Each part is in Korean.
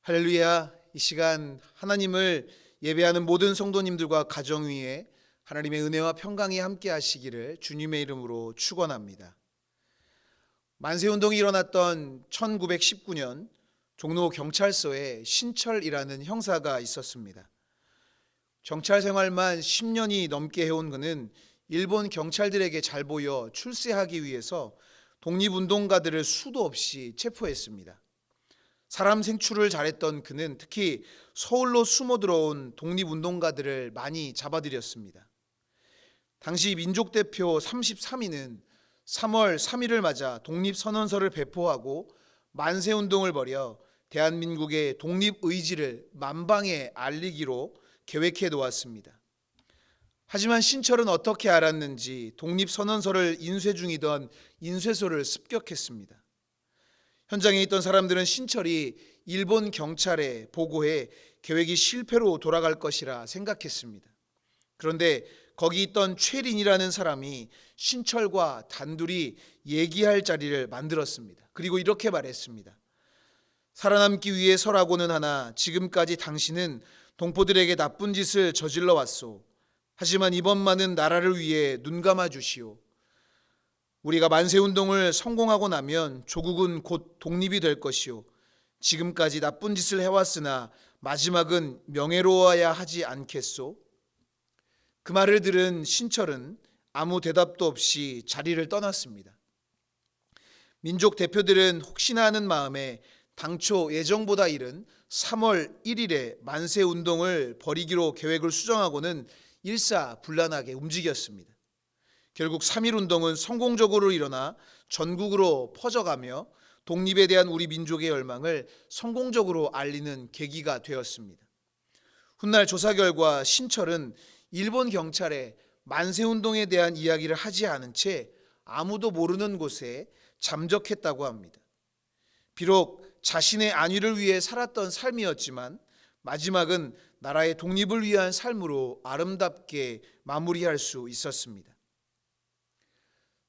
할렐루야. 이 시간 하나님을 예배하는 모든 성도님들과 가정 위에 하나님의 은혜와 평강이 함께 하시기를 주님의 이름으로 축원합니다. 만세운동이 일어났던 1919년 종로 경찰서에 신철이라는 형사가 있었습니다. 경찰 생활만 10년이 넘게 해온 그는 일본 경찰들에게 잘 보여 출세하기 위해서 독립운동가들을 수도 없이 체포했습니다. 사람 생출을 잘했던 그는 특히 서울로 숨어 들어온 독립운동가들을 많이 잡아들였습니다. 당시 민족대표 33인은 3월 3일을 맞아 독립선언서를 배포하고 만세운동을 벌여 대한민국의 독립의지를 만방에 알리기로 계획해 놓았습니다. 하지만 신철은 어떻게 알았는지 독립선언서를 인쇄 중이던 인쇄소를 습격했습니다. 현장에 있던 사람들은 신철이 일본 경찰에 보고해 계획이 실패로 돌아갈 것이라 생각했습니다. 그런데 거기 있던 최린이라는 사람이 신철과 단둘이 얘기할 자리를 만들었습니다. 그리고 이렇게 말했습니다. 살아남기 위해 서라고는 하나 지금까지 당신은 동포들에게 나쁜 짓을 저질러 왔소. 하지만 이번만은 나라를 위해 눈 감아 주시오. 우리가 만세운동을 성공하고 나면 조국은 곧 독립이 될 것이요. 지금까지 나쁜 짓을 해왔으나 마지막은 명예로워야 하지 않겠소? 그 말을 들은 신철은 아무 대답도 없이 자리를 떠났습니다. 민족 대표들은 혹시나 하는 마음에 당초 예정보다 이른 3월 1일에 만세운동을 벌이기로 계획을 수정하고는 일사불란하게 움직였습니다. 결국 3.1 운동은 성공적으로 일어나 전국으로 퍼져가며 독립에 대한 우리 민족의 열망을 성공적으로 알리는 계기가 되었습니다. 훗날 조사 결과 신철은 일본 경찰에 만세운동에 대한 이야기를 하지 않은 채 아무도 모르는 곳에 잠적했다고 합니다. 비록 자신의 안위를 위해 살았던 삶이었지만 마지막은 나라의 독립을 위한 삶으로 아름답게 마무리할 수 있었습니다.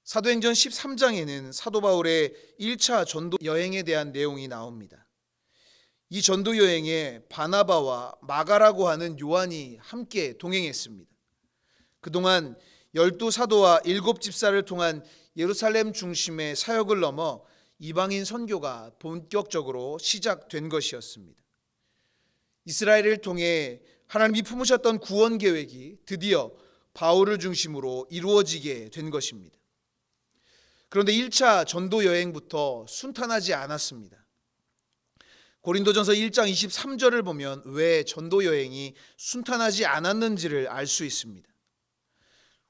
사도행전 13장에는 사도 바울의 1차 전도 여행에 대한 내용이 나옵니다. 이 전도 여행에 바나바와 마가라고 하는 요한이 함께 동행했습니다. 그동안 12사도와 7집사를 통한 예루살렘 중심의 사역을 넘어 이방인 선교가 본격적으로 시작된 것이었습니다. 이스라엘을 통해 하나님이 품으셨던 구원 계획이 드디어 바울을 중심으로 이루어지게 된 것입니다. 그런데 1차 전도 여행부터 순탄하지 않았습니다. 고린도전서 1장 23절을 보면 왜 전도 여행이 순탄하지 않았는지를 알 수 있습니다.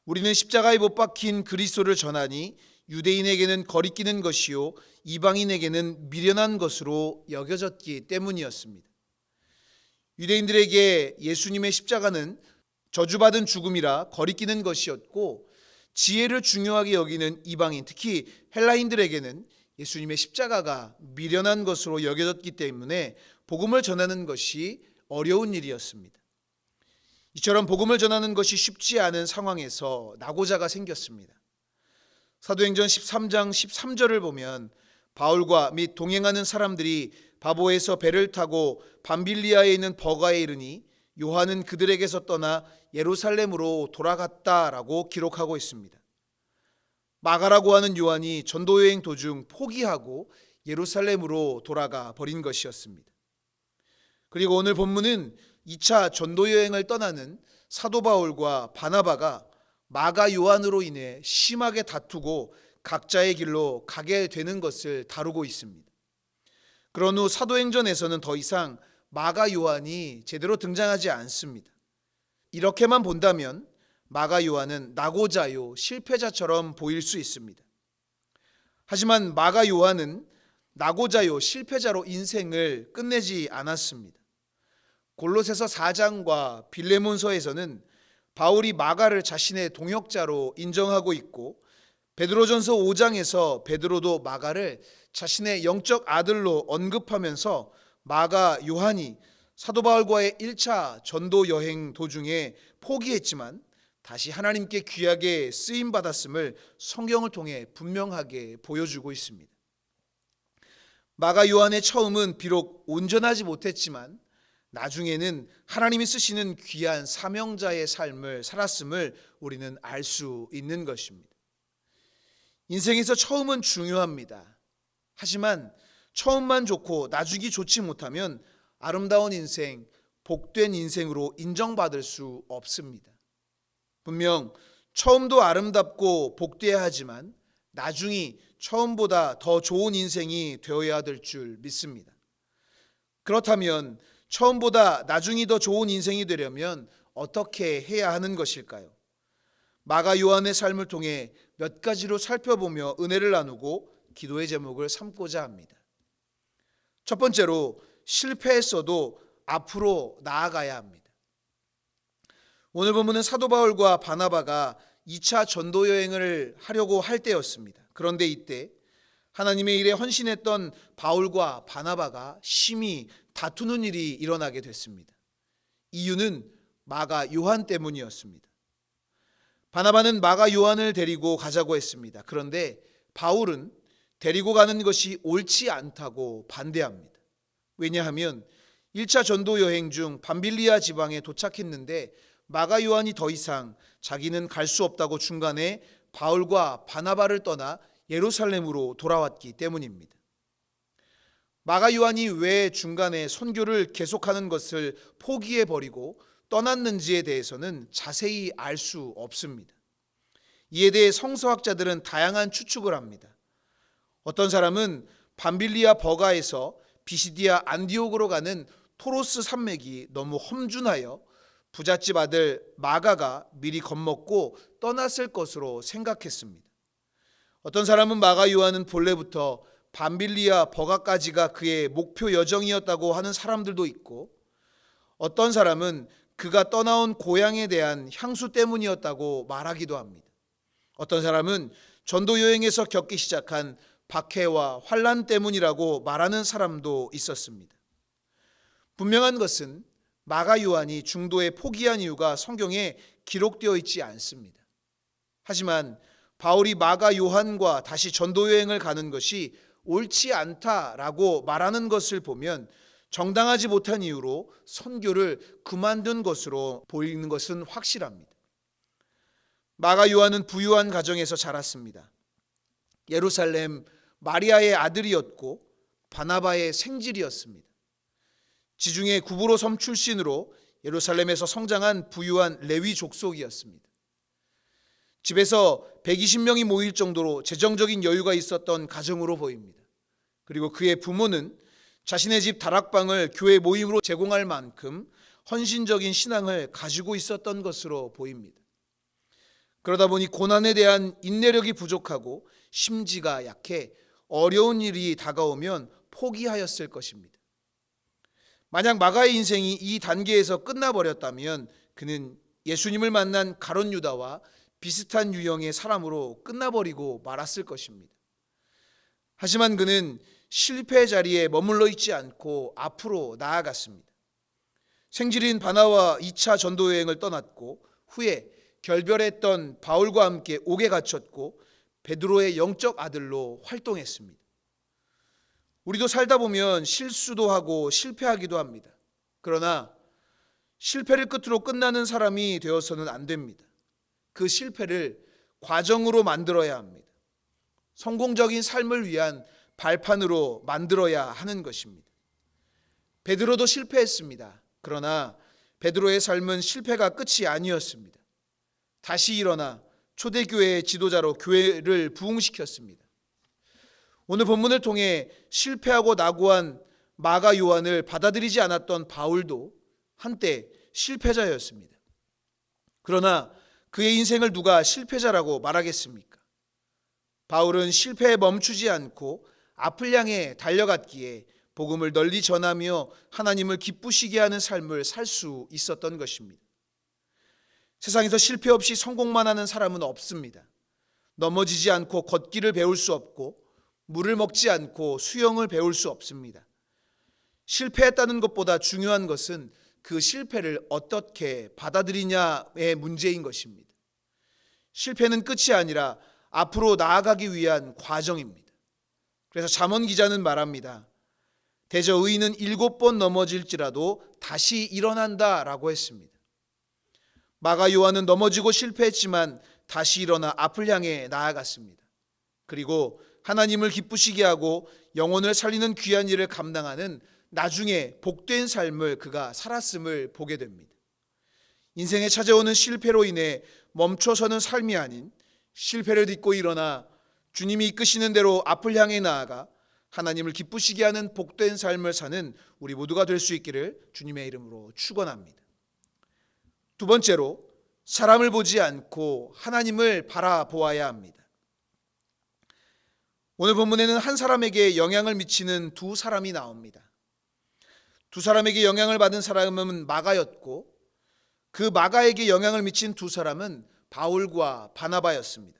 우리는 십자가에 못 박힌 그리스도를 전하니 유대인에게는 거리끼는 것이요 이방인에게는 미련한 것으로 여겨졌기 때문이었습니다. 유대인들에게 예수님의 십자가는 저주받은 죽음이라 거리끼는 것이었고 지혜를 중요하게 여기는 이방인, 특히 헬라인들에게는 예수님의 십자가가 미련한 것으로 여겨졌기 때문에 복음을 전하는 것이 어려운 일이었습니다. 이처럼 복음을 전하는 것이 쉽지 않은 상황에서 낙오자가 생겼습니다. 사도행전 13장 13절을 보면 바울과 및 동행하는 사람들이 바보에서 배를 타고 밤빌리아에 있는 버가에 이르니 요한은 그들에게서 떠나 예루살렘으로 돌아갔다라고 기록하고 있습니다. 마가라고 하는 요한이 전도여행 도중 포기하고 예루살렘으로 돌아가 버린 것이었습니다. 그리고 오늘 본문은 2차 전도여행을 떠나는 사도 바울과 바나바가 마가 요한으로 인해 심하게 다투고 각자의 길로 가게 되는 것을 다루고 있습니다. 그런 후 사도행전에서는 더 이상 마가 요한이 제대로 등장하지 않습니다. 이렇게만 본다면 마가 요한은 낙오자요 실패자처럼 보일 수 있습니다. 하지만 마가 요한은 낙오자요 실패자로 인생을 끝내지 않았습니다. 골로새서 4장과 빌레몬서에서는 바울이 마가를 자신의 동역자로 인정하고 있고 베드로전서 5장에서 베드로도 마가를 자신의 영적 아들로 언급하면서 마가 요한이 사도 바울과의 1차 전도 여행 도중에 포기했지만 다시 하나님께 귀하게 쓰임 받았음을 성경을 통해 분명하게 보여주고 있습니다. 마가 요한의 처음은 비록 온전하지 못했지만 나중에는 하나님이 쓰시는 귀한 사명자의 삶을 살았음을 우리는 알 수 있는 것입니다. 인생에서 처음은 중요합니다. 하지만 처음만 좋고 나중이 좋지 못하면 아름다운 인생, 복된 인생으로 인정받을 수 없습니다. 분명 처음도 아름답고 복되어야 하지만 나중이 처음보다 더 좋은 인생이 되어야 될 줄 믿습니다. 그렇다면 처음보다 나중이 더 좋은 인생이 되려면 어떻게 해야 하는 것일까요? 마가 요한의 삶을 통해 몇 가지로 살펴보며 은혜를 나누고 기도의 제목을 삼고자 합니다. 첫 번째로, 실패했어도 앞으로 나아가야 합니다. 오늘 본문은 사도 바울과 바나바가 2차 전도 여행을 하려고 할 때였습니다. 그런데 이때 하나님의 일에 헌신했던 바울과 바나바가 심히 다투는 일이 일어나게 됐습니다. 이유는 마가 요한 때문이었습니다. 바나바는 마가 요한을 데리고 가자고 했습니다. 그런데 바울은 데리고 가는 것이 옳지 않다고 반대합니다. 왜냐하면 1차 전도 여행 중 밤빌리아 지방에 도착했는데 마가 요한이 더 이상 자기는 갈 수 없다고 중간에 바울과 바나바를 떠나 예루살렘으로 돌아왔기 때문입니다. 마가 요한이 왜 중간에 선교를 계속하는 것을 포기해버리고 떠났는지에 대해서는 자세히 알 수 없습니다. 이에 대해 성서학자들은 다양한 추측을 합니다. 어떤 사람은 밤빌리아 버가에서 비시디아 안디옥으로 가는 토로스 산맥이 너무 험준하여 부잣집 아들 마가가 미리 겁먹고 떠났을 것으로 생각했습니다. 어떤 사람은 마가 요한은 본래부터 밤빌리아 버가까지가 그의 목표 여정이었다고 하는 사람들도 있고, 어떤 사람은 그가 떠나온 고향에 대한 향수 때문이었다고 말하기도 합니다. 어떤 사람은 전도 여행에서 겪기 시작한 박해와 환난 때문이라고 말하는 사람도 있었습니다. 분명한 것은 마가 요한이 중도에 포기한 이유가 성경에 기록되어 있지 않습니다. 하지만 바울이 마가 요한과 다시 전도 여행을 가는 것이 옳지 않다라고 말하는 것을 보면 정당하지 못한 이유로 선교를 그만둔 것으로 보이는 것은 확실합니다. 마가 요한은 부유한 가정에서 자랐습니다. 예루살렘 마리아의 아들이었고 바나바의 생질이었습니다. 지중해 구브로 섬 출신으로 예루살렘에서 성장한 부유한 레위 족속이었습니다. 집에서 120명이 모일 정도로 재정적인 여유가 있었던 가정으로 보입니다. 그리고 그의 부모는 자신의 집 다락방을 교회 모임으로 제공할 만큼 헌신적인 신앙을 가지고 있었던 것으로 보입니다. 그러다 보니 고난에 대한 인내력이 부족하고 심지가 약해 어려운 일이 다가오면 포기하였을 것입니다. 만약 마가의 인생이 이 단계에서 끝나버렸다면 그는 예수님을 만난 가룟 유다와 비슷한 유형의 사람으로 끝나버리고 말았을 것입니다. 하지만 그는 실패 자리에 머물러 있지 않고 앞으로 나아갔습니다. 생질인 바나와 2차 전도 여행을 떠났고 후에 결별했던 바울과 함께 옥에 갇혔고 베드로의 영적 아들로 활동했습니다. 우리도 살다 보면 실수도 하고 실패하기도 합니다. 그러나 실패를 끝으로 끝나는 사람이 되어서는 안 됩니다. 그 실패를 과정으로 만들어야 합니다. 성공적인 삶을 위한 발판으로 만들어야 하는 것입니다. 베드로도 실패했습니다. 그러나 베드로의 삶은 실패가 끝이 아니었습니다. 다시 일어나 초대교회의 지도자로 교회를 부흥시켰습니다. 오늘 본문을 통해 실패하고 낙오한 마가 요한을 받아들이지 않았던 바울도 한때 실패자였습니다. 그러나 그의 인생을 누가 실패자라고 말하겠습니까? 바울은 실패에 멈추지 않고 앞을 향해 달려갔기에 복음을 널리 전하며 하나님을 기쁘시게 하는 삶을 살 수 있었던 것입니다. 세상에서 실패 없이 성공만 하는 사람은 없습니다. 넘어지지 않고 걷기를 배울 수 없고 물을 먹지 않고 수영을 배울 수 없습니다. 실패했다는 것보다 중요한 것은 그 실패를 어떻게 받아들이냐의 문제인 것입니다. 실패는 끝이 아니라 앞으로 나아가기 위한 과정입니다. 그래서 잠언 기자는 말합니다. 대저 의인은 7번 넘어질지라도 다시 일어난다라고 했습니다. 마가 요한은 넘어지고 실패했지만 다시 일어나 앞을 향해 나아갔습니다. 그리고 하나님을 기쁘시게 하고 영혼을 살리는 귀한 일을 감당하는 나중에 복된 삶을 그가 살았음을 보게 됩니다. 인생에 찾아오는 실패로 인해 멈춰서는 삶이 아닌 실패를 딛고 일어나 주님이 이끄시는 대로 앞을 향해 나아가 하나님을 기쁘시게 하는 복된 삶을 사는 우리 모두가 될 수 있기를 주님의 이름으로 축원합니다. 두 번째로, 사람을 보지 않고 하나님을 바라보아야 합니다. 오늘 본문에는 한 사람에게 영향을 미치는 두 사람이 나옵니다. 두 사람에게 영향을 받은 사람은 마가였고, 그 마가에게 영향을 미친 두 사람은 바울과 바나바였습니다.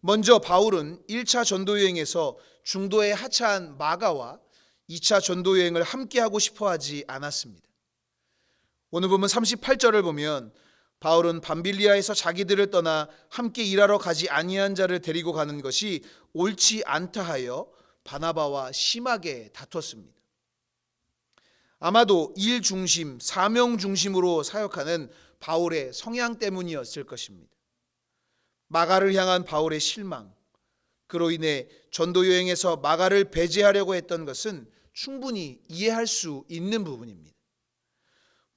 먼저 바울은 1차 전도여행에서 중도에 하차한 마가와 2차 전도여행을 함께하고 싶어 하지 않았습니다. 오늘 보면 38절을 보면 바울은 밤빌리아에서 자기들을 떠나 함께 일하러 가지 아니한 자를 데리고 가는 것이 옳지 않다 하여 바나바와 심하게 다퉜습니다. 아마도 일 중심, 사명 중심으로 사역하는 바울의 성향 때문이었을 것입니다. 마가를 향한 바울의 실망, 그로 인해 전도여행에서 마가를 배제하려고 했던 것은 충분히 이해할 수 있는 부분입니다.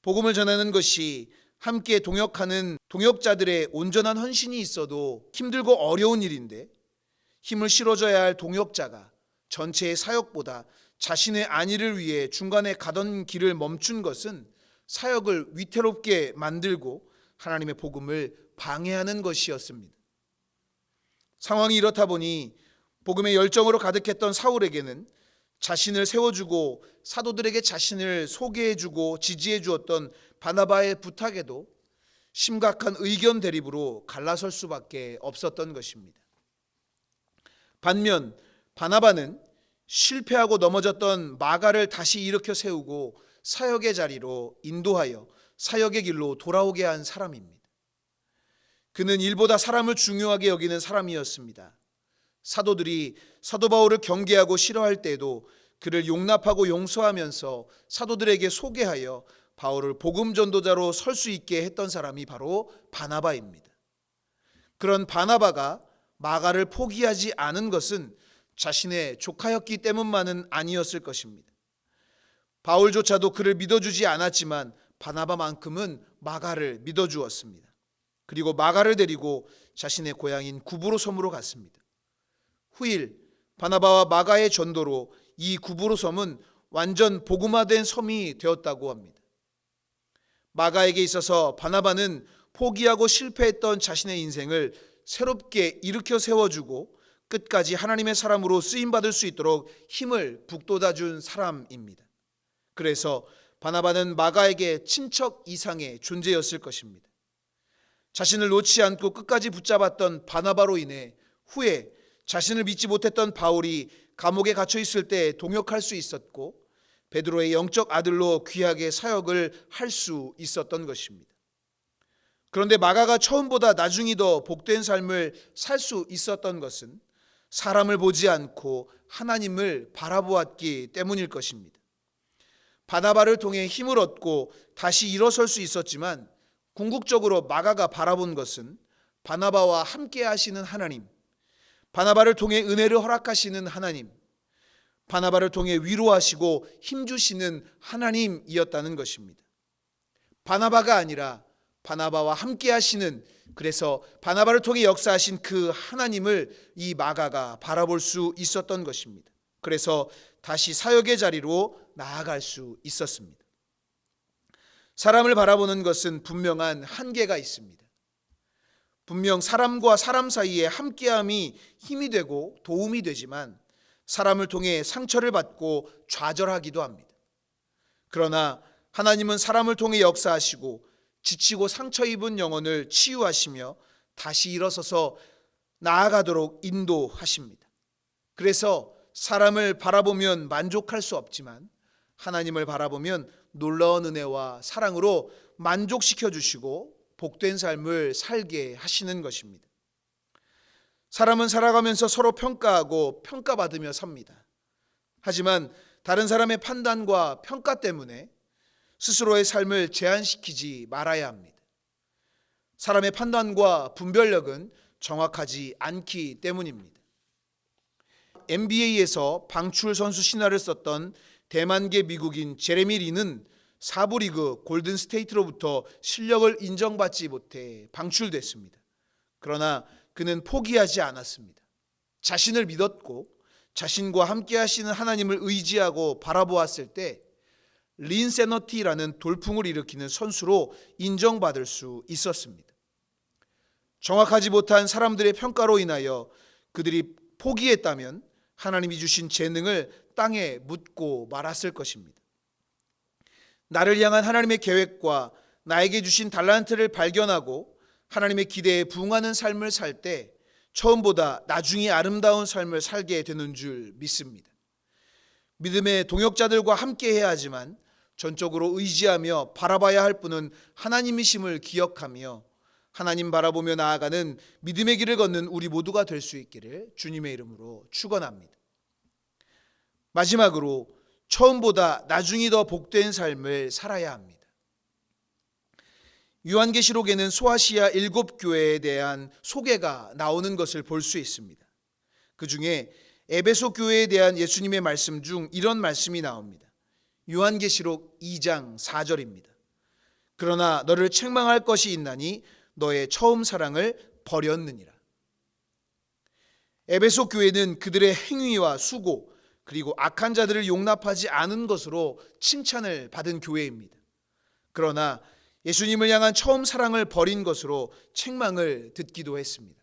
복음을 전하는 것이 함께 동역하는 동역자들의 온전한 헌신이 있어도 힘들고 어려운 일인데, 힘을 실어줘야 할 동역자가 전체의 사역보다 자신의 안위를 위해 중간에 가던 길을 멈춘 것은 사역을 위태롭게 만들고 하나님의 복음을 방해하는 것이었습니다. 상황이 이렇다 보니 복음의 열정으로 가득했던 사울에게는 자신을 세워주고 사도들에게 자신을 소개해주고 지지해주었던 바나바의 부탁에도 심각한 의견 대립으로 갈라설 수밖에 없었던 것입니다. 반면 바나바는 실패하고 넘어졌던 마가를 다시 일으켜 세우고 사역의 자리로 인도하여 사역의 길로 돌아오게 한 사람입니다. 그는 일보다 사람을 중요하게 여기는 사람이었습니다. 사도들이 사도 바울을 경계하고 싫어할 때에도 그를 용납하고 용서하면서 사도들에게 소개하여 바울을 복음 전도자로 설 수 있게 했던 사람이 바로 바나바입니다. 그런 바나바가 마가를 포기하지 않은 것은 자신의 조카였기 때문만은 아니었을 것입니다. 바울조차도 그를 믿어주지 않았지만 바나바만큼은 마가를 믿어주었습니다. 그리고 마가를 데리고 자신의 고향인 구브로 섬으로 갔습니다. 후일 바나바와 마가의 전도로 이 구브로 섬은 완전 복음화된 섬이 되었다고 합니다. 마가에게 있어서 바나바는 포기하고 실패했던 자신의 인생을 새롭게 일으켜 세워주고 끝까지 하나님의 사람으로 쓰임받을 수 있도록 힘을 북돋아준 사람입니다. 그래서 바나바는 마가에게 친척 이상의 존재였을 것입니다. 자신을 놓지 않고 끝까지 붙잡았던 바나바로 인해 후에 자신을 믿지 못했던 바울이 감옥에 갇혀 있을 때 동역할 수 있었고, 베드로의 영적 아들로 귀하게 사역을 할 수 있었던 것입니다. 그런데 마가가 처음보다 나중이 더 복된 삶을 살 수 있었던 것은 사람을 보지 않고 하나님을 바라보았기 때문일 것입니다. 바나바를 통해 힘을 얻고 다시 일어설 수 있었지만, 궁극적으로 마가가 바라본 것은 바나바와 함께 하시는 하나님, 바나바를 통해 은혜를 허락하시는 하나님, 바나바를 통해 위로하시고 힘주시는 하나님이었다는 것입니다. 바나바가 아니라 바나바와 함께 하시는, 그래서 바나바를 통해 역사하신 그 하나님을 이 마가가 바라볼 수 있었던 것입니다. 그래서 다시 사역의 자리로 나아갈 수 있었습니다. 사람을 바라보는 것은 분명한 한계가 있습니다. 분명 사람과 사람 사이에 함께함이 힘이 되고 도움이 되지만 사람을 통해 상처를 받고 좌절하기도 합니다. 그러나 하나님은 사람을 통해 역사하시고 지치고 상처 입은 영혼을 치유하시며 다시 일어서서 나아가도록 인도하십니다. 그래서 사람을 바라보면 만족할 수 없지만 하나님을 바라보면 놀라운 은혜와 사랑으로 만족시켜 주시고 복된 삶을 살게 하시는 것입니다. 사람은 살아가면서 서로 평가하고 평가받으며 삽니다. 하지만 다른 사람의 판단과 평가 때문에 스스로의 삶을 제한시키지 말아야 합니다. 사람의 판단과 분별력은 정확하지 않기 때문입니다. NBA에서 방출 선수 신화를 썼던 대만계 미국인 제레미 린은 4부 리그 골든 스테이트로부터 실력을 인정받지 못해 방출됐습니다. 그러나 그는 포기하지 않았습니다. 자신을 믿었고 자신과 함께 하시는 하나님을 의지하고 바라보았을 때 린세너티라는 돌풍을 일으키는 선수로 인정받을 수 있었습니다. 정확하지 못한 사람들의 평가로 인하여 그들이 포기했다면 하나님이 주신 재능을 땅에 묻고 말았을 것입니다. 나를 향한 하나님의 계획과 나에게 주신 달란트를 발견하고 하나님의 기대에 부응하는 삶을 살 때 처음보다 나중이 아름다운 삶을 살게 되는 줄 믿습니다. 믿음의 동역자들과 함께 해야 하지만 전적으로 의지하며 바라봐야 할 분은 하나님이심을 기억하며 하나님 바라보며 나아가는 믿음의 길을 걷는 우리 모두가 될 수 있기를 주님의 이름으로 축원합니다. 마지막으로 처음보다 나중이 더 복된 삶을 살아야 합니다. 요한계시록에는 소아시아 7교회에 대한 소개가 나오는 것을 볼 수 있습니다. 그 중에 에베소 교회에 대한 예수님의 말씀 중 이런 말씀이 나옵니다. 요한계시록 2장 4절입니다. 그러나 너를 책망할 것이 있나니 너의 처음 사랑을 버렸느니라. 에베소 교회는 그들의 행위와 수고 그리고 악한 자들을 용납하지 않은 것으로 칭찬을 받은 교회입니다. 그러나 예수님을 향한 처음 사랑을 버린 것으로 책망을 듣기도 했습니다.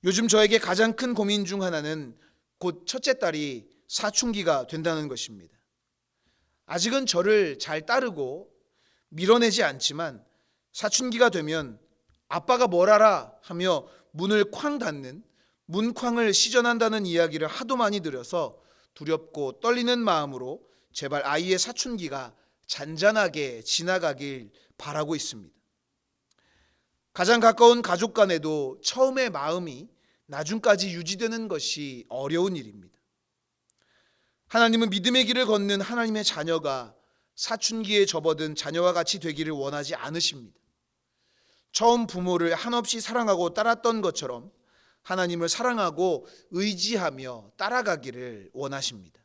요즘 저에게 가장 큰 고민 중 하나는 곧 첫째 딸이 사춘기가 된다는 것입니다. 아직은 저를 잘 따르고 밀어내지 않지만 사춘기가 되면 아빠가 뭘 알아 하며 문을 쾅 닫는 문쾅을 시전한다는 이야기를 하도 많이 들어서 두렵고 떨리는 마음으로 제발 아이의 사춘기가 잔잔하게 지나가길 바라고 있습니다. 가장 가까운 가족 간에도 처음의 마음이 나중까지 유지되는 것이 어려운 일입니다. 하나님은 믿음의 길을 걷는 하나님의 자녀가 사춘기에 접어든 자녀와 같이 되기를 원하지 않으십니다. 처음 부모를 한없이 사랑하고 따랐던 것처럼 하나님을 사랑하고 의지하며 따라가기를 원하십니다.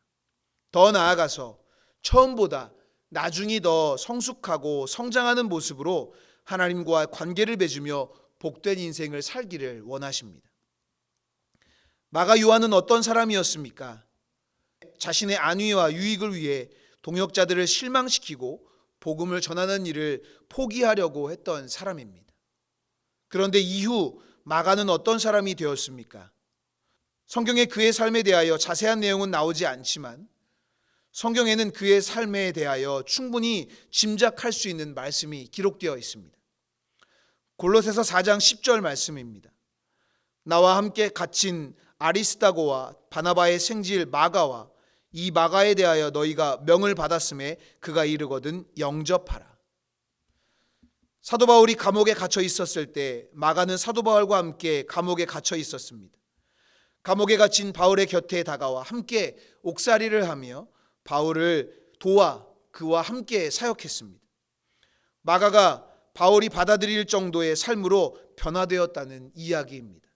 더 나아가서 처음보다 나중이 더 성숙하고 성장하는 모습으로 하나님과 관계를 맺으며 복된 인생을 살기를 원하십니다. 마가 요한은 어떤 사람이었습니까? 자신의 안위와 유익을 위해 동역자들을 실망시키고 복음을 전하는 일을 포기하려고 했던 사람입니다. 그런데 이후 마가는 어떤 사람이 되었습니까? 성경에 그의 삶에 대하여 자세한 내용은 나오지 않지만 성경에는 그의 삶에 대하여 충분히 짐작할 수 있는 말씀이 기록되어 있습니다. 골로새서 4장 10절 말씀입니다. 나와 함께 갇힌 아리스다고와 바나바의 생질 마가와 이 마가에 대하여 너희가 명을 받았음에 그가 이르거든 영접하라. 사도 바울이 감옥에 갇혀 있었을 때 마가는 사도 바울과 함께 감옥에 갇혀 있었습니다. 감옥에 갇힌 바울의 곁에 다가와 함께 옥살이를 하며 바울을 도와 그와 함께 사역했습니다. 마가가 바울이 받아들일 정도의 삶으로 변화되었다는 이야기입니다.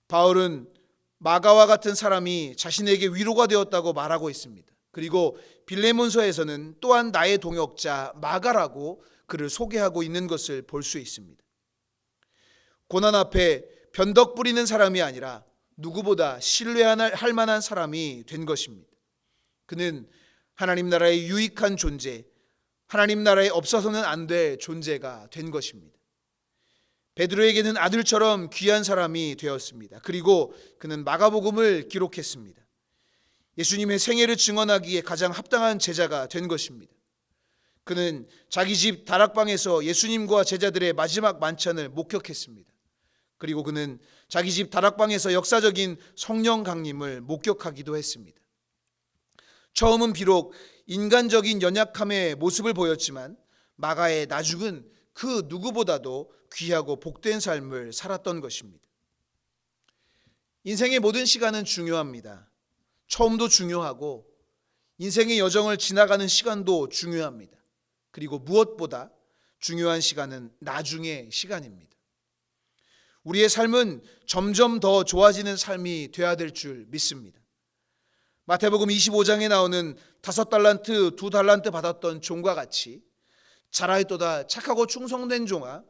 바울은 마가와 같은 사람이 자신에게 위로가 되었다고 말하고 있습니다. 그리고 빌레몬서에서는 또한 나의 동역자 마가라고 그를 소개하고 있는 것을 볼 수 있습니다. 고난 앞에 변덕 부리는 사람이 아니라 누구보다 신뢰할 만한 사람이 된 것입니다. 그는 하나님 나라의 유익한 존재, 하나님 나라에 없어서는 안 될 존재가 된 것입니다. 베드로에게는 아들처럼 귀한 사람이 되었습니다. 그리고 그는 마가복음을 기록했습니다. 예수님의 생애를 증언하기에 가장 합당한 제자가 된 것입니다. 그는 자기 집 다락방에서 예수님과 제자들의 마지막 만찬을 목격했습니다. 그리고 그는 자기 집 다락방에서 역사적인 성령 강림을 목격하기도 했습니다. 처음은 비록 인간적인 연약함의 모습을 보였지만 마가의 나중은 그 누구보다도 귀하고 복된 삶을 살았던 것입니다. 인생의 모든 시간은 중요합니다. 처음도 중요하고 인생의 여정을 지나가는 시간도 중요합니다. 그리고 무엇보다 중요한 시간은 나중의 시간입니다. 우리의 삶은 점점 더 좋아지는 삶이 되어야 될 줄 믿습니다. 마태복음 25장에 나오는 5달란트, 2달란트 받았던 종과 같이 잘하였도다 착하고 충성된 종아,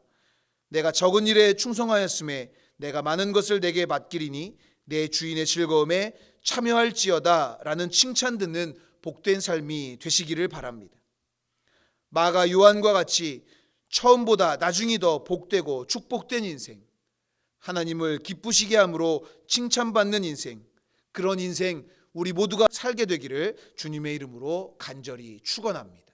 내가 적은 일에 충성하였음에 내가 많은 것을 내게 맡기리니 내 주인의 즐거움에 참여할지어다 라는 칭찬 듣는 복된 삶이 되시기를 바랍니다. 마가 요한과 같이 처음보다 나중이 더 복되고 축복된 인생, 하나님을 기쁘시게 함으로 칭찬받는 인생, 그런 인생 우리 모두가 살게 되기를 주님의 이름으로 간절히 축원합니다.